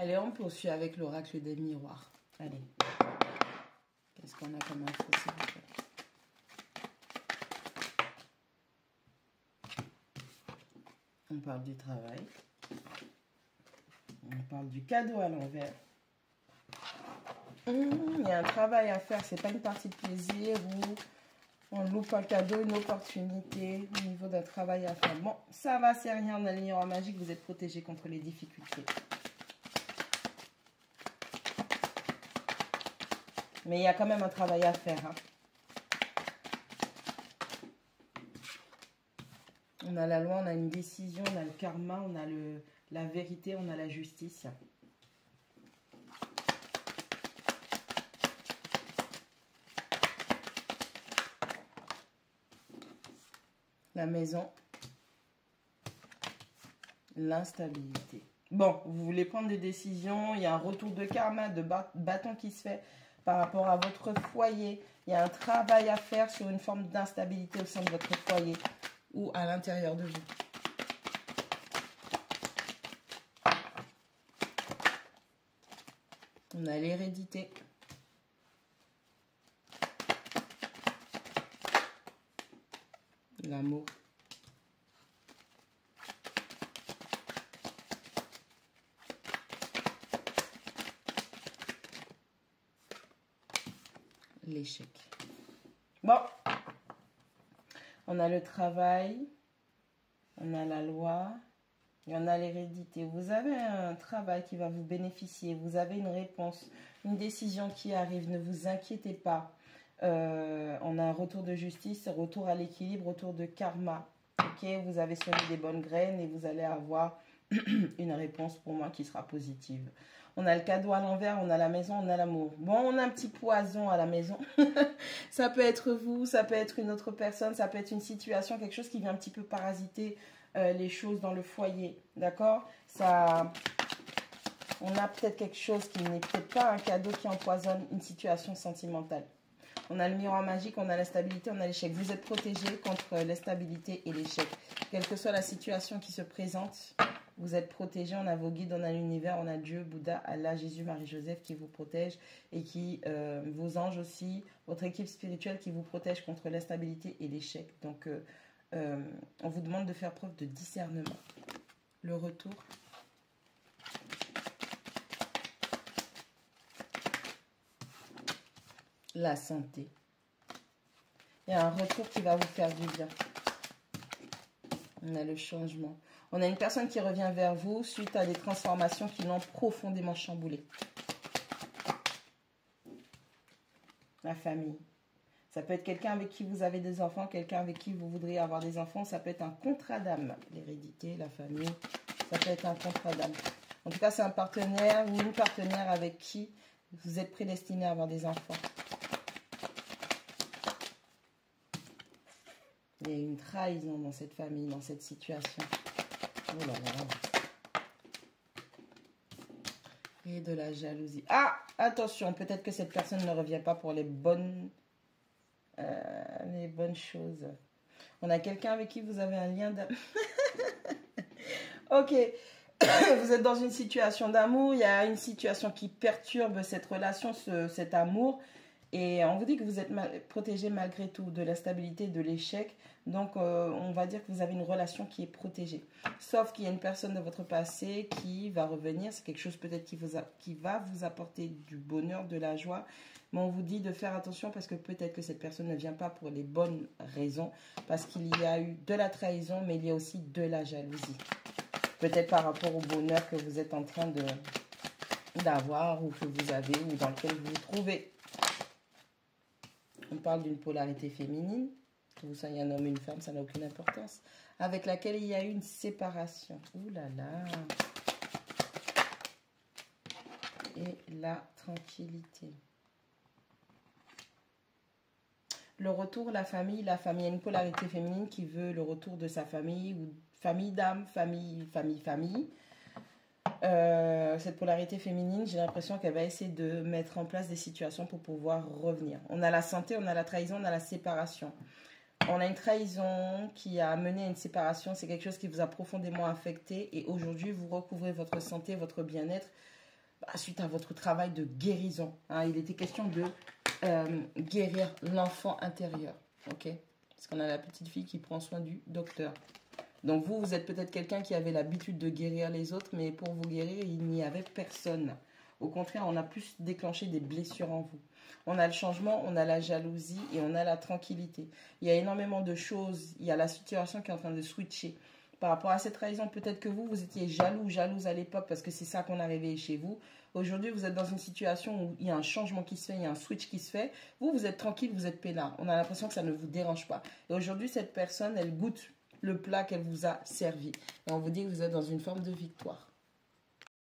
Allez, on poursuit avec l'oracle des miroirs. Allez. Qu'est-ce qu'on a comme info, s'il vous plaît? On parle du travail. On parle du cadeau à l'envers. Il y a un travail à faire. C'est pas une partie de plaisir ou on loupe un cadeau, une opportunité au niveau d'un travail à faire. Bon, ça va, c'est rien. On a le miroir magique. Vous êtes protégé contre les difficultés. Mais il y a quand même un travail à faire. Hein. On a la loi, on a une décision, on a le karma, on a la vérité, on a la justice. La maison. L'instabilité. Bon, vous voulez prendre des décisions, il y a un retour de karma, de bâton qui se fait par rapport à votre foyer. Il y a un travail à faire sur une forme d'instabilité au sein de votre foyer ou à l'intérieur de vous. On a l'hérédité. L'amour. L'échec. Bon. On a le travail. On a la loi. Et on a l'hérédité. Vous avez un travail qui va vous bénéficier. Vous avez une réponse, une décision qui arrive. Ne vous inquiétez pas. On a un retour de justice, retour à l'équilibre, retour de karma. Ok, vous avez semé des bonnes graines et vous allez avoir une réponse pour moi qui sera positive. On a le cadeau à l'envers, on a la maison, on a l'amour. Bon, on a un petit poison à la maison. Ça peut être vous, ça peut être une autre personne, ça peut être une situation, quelque chose qui vient un petit peu parasiter les choses dans le foyer. D'accord? Ça, on a peut-être quelque chose qui n'est peut-être pas un cadeau qui empoisonne une situation sentimentale. On a le miroir magique, on a la stabilité, on a l'échec. Vous êtes protégé contre l'instabilité et l'échec. Quelle que soit la situation qui se présente, vous êtes protégé. On a vos guides, on a l'univers, on a Dieu, Bouddha, Allah, Jésus, Marie-Joseph qui vous protège et qui, vos anges aussi, votre équipe spirituelle qui vous protège contre l'instabilité et l'échec. Donc, on vous demande de faire preuve de discernement. Le retour. La santé. Il y a un retour qui va vous faire du bien. On a le changement. On a une personne qui revient vers vous suite à des transformations qui l'ont profondément chamboulé. La famille. Ça peut être quelqu'un avec qui vous avez des enfants, quelqu'un avec qui vous voudriez avoir des enfants. Ça peut être un contrat d'âme. L'hérédité, la famille, ça peut être un contrat d'âme. En tout cas, c'est un partenaire ou une partenaire avec qui vous êtes prédestiné à avoir des enfants. Il y a une trahison dans cette famille, dans cette situation. Oh là là. Et de la jalousie. Ah, attention, peut-être que cette personne ne revient pas pour les bonnes choses. On a quelqu'un avec qui vous avez un lien d'amour. Ok. Vous êtes dans une situation d'amour. Il y a une situation qui perturbe cette relation, cet amour. Et on vous dit que vous êtes protégé malgré tout de l'instabilité, de l'échec. Donc, on va dire que vous avez une relation qui est protégée. Sauf qu'il y a une personne de votre passé qui va revenir. C'est quelque chose peut-être qui va vous apporter du bonheur, de la joie. Mais on vous dit de faire attention parce que peut-être que cette personne ne vient pas pour les bonnes raisons. Parce qu'il y a eu de la trahison, mais il y a aussi de la jalousie. Peut-être par rapport au bonheur que vous êtes en train d'avoir ou que vous avez ou dans lequel vous vous trouvez. On parle d'une polarité féminine. Que vous soyez un homme ou une femme, ça n'a aucune importance. Avec laquelle il y a eu une séparation. Ouh là là. Et la tranquillité. Le retour, la famille. Il y a une polarité féminine qui veut le retour de sa famille. Ou famille d'âme, famille. Cette polarité féminine, j'ai l'impression qu'elle va essayer de mettre en place des situations pour pouvoir revenir. On a la santé, on a la trahison, on a la séparation. On a une trahison qui a mené à une séparation. C'est quelque chose qui vous a profondément affecté. Et aujourd'hui, vous recouvrez votre santé, votre bien-être suite à votre travail de guérison. Hein. Il était question de guérir l'enfant intérieur. Ok? Parce qu'on a la petite fille qui prend soin du docteur. Donc vous êtes peut-être quelqu'un qui avait l'habitude de guérir les autres, mais pour vous guérir, il n'y avait personne. Au contraire, on a plus déclenché des blessures en vous. On a le changement, on a la jalousie et on a la tranquillité. Il y a énormément de choses. Il y a la situation qui est en train de switcher. Par rapport à cette trahison, peut-être que vous étiez jalouse à l'époque parce que c'est ça qu'on a réveillé chez vous. Aujourd'hui, vous êtes dans une situation où il y a un changement qui se fait, il y a un switch qui se fait. Vous êtes tranquille, vous êtes peinard. On a l'impression que ça ne vous dérange pas. Et aujourd'hui, cette personne, elle goûte le plat qu'elle vous a servi. Et on vous dit que vous êtes dans une forme de victoire.